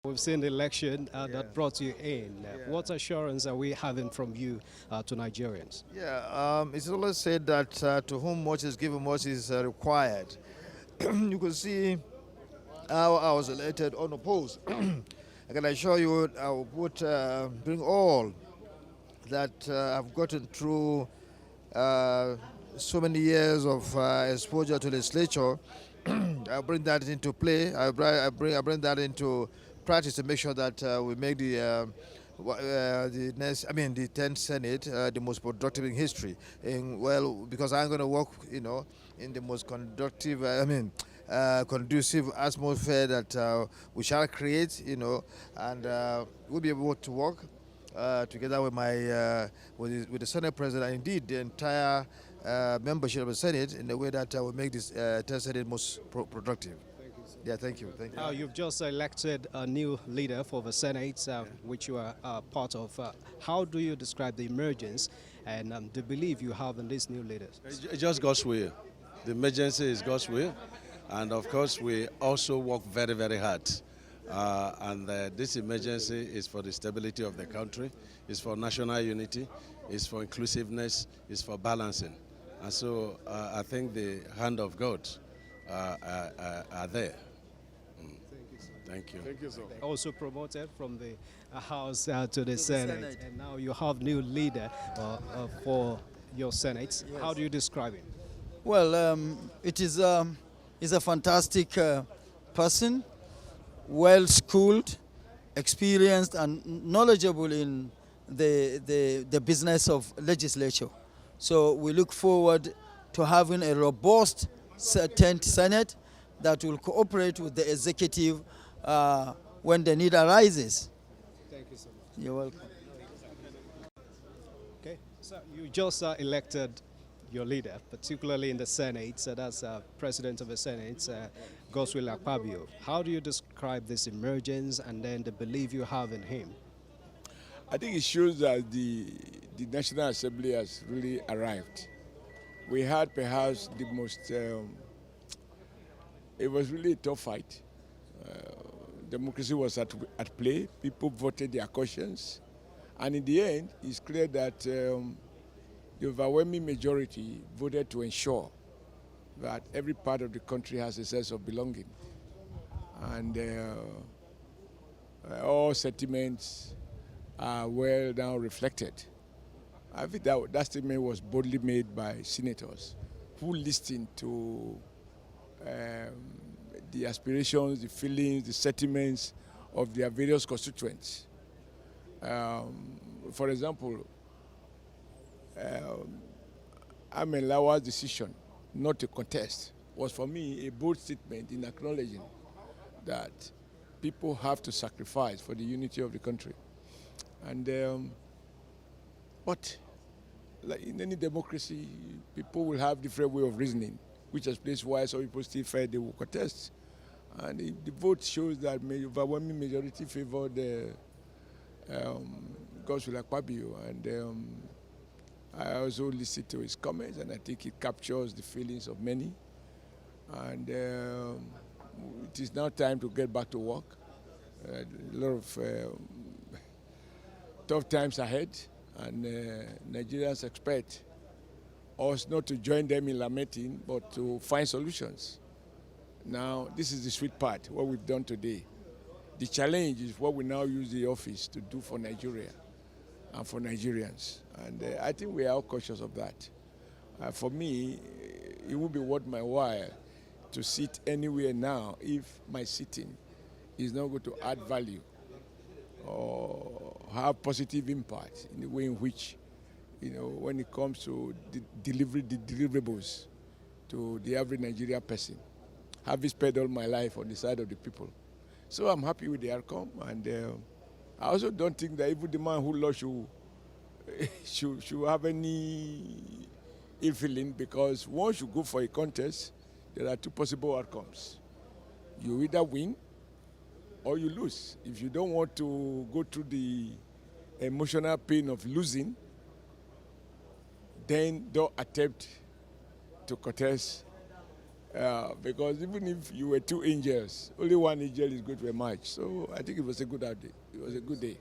We've seen the election that brought you in. Yeah. What assurance are we having from you to Nigerians? It's always said that to whom much is given, much is required. You can see how I was elected unopposed. I can assure you, I will bring all that I've gotten through uh, so many years of exposure to legislature. I bring that into play. I bring that into practice to make sure that we make the next, I mean, the 10th Senate the most productive in history. Because I'm going to work, in the most conductive, conducive atmosphere that we shall create, and we'll be able to work together with with the Senate President and indeed the entire membership of the Senate in a way that will make this 10th Senate most productive. Yeah, thank you. Thank you. You've just elected a new leader for the Senate, which you are part of. How do you describe the emergence and the belief you have in these new leaders? It's just God's will. The emergency is God's will. And of course, we also work very, very hard. This emergency is for the stability of the country, it's for national unity, it's for inclusiveness, it's for balancing. And so I think the hand of God are there. Thank you. Thank you, sir. Also promoted from the House to the Senate, and now you have new leader for your Senate. Yes. How do you describe it? Well, he's a fantastic person, well schooled, experienced, and knowledgeable in the business of legislature. So we look forward to having a robust 10th Senate that will cooperate with the executive when the need arises. Thank you so much. You're welcome. Okay, so you just elected your leader, particularly in the Senate. So that's President of the Senate, Godswill Akpabio. How do you describe this emergence and then the belief you have in him? I think it shows that the National Assembly has really arrived. We had perhaps the most, it was really a tough fight. Democracy was at play. People voted their conscience. And in the end, it's clear that the overwhelming majority voted to ensure that every part of the country has a sense of belonging. And all sentiments are well now reflected. I think that statement was boldly made by senators who listened to the aspirations, the feelings, the sentiments of their various constituents. For example, Amen Lawa's decision not to contest was for me a bold statement in acknowledging that people have to sacrifice for the unity of the country. And but like in any democracy, people will have different way of reasoning, which explains why some people still felt they will contest. And the vote shows that overwhelming majority favored Godswill Akpabio, and I also listened to his comments, and I think it captures the feelings of many. And it is now time to get back to work. A lot of tough times ahead, and Nigerians expect us not to join them in lamenting, but to find solutions. Now, this is the sweet part, what we've done today. The challenge is what we now use the office to do for Nigeria and for Nigerians. And I think we are all conscious of that. For me, it would be worth my while to sit anywhere now if my sitting is not going to add value or have positive impact in the way in which, when it comes to the deliverables to the average Nigerian person. Having spent all my life on the side of the people. So I'm happy with the outcome, and I also don't think that even the man who lost should have any ill feeling, because once you go for a contest, there are two possible outcomes. You either win or you lose. If you don't want to go through the emotional pain of losing, then don't attempt to contest Because even if you were two angels, only one angel is good for a match. So I think it was a good day. It was a good day.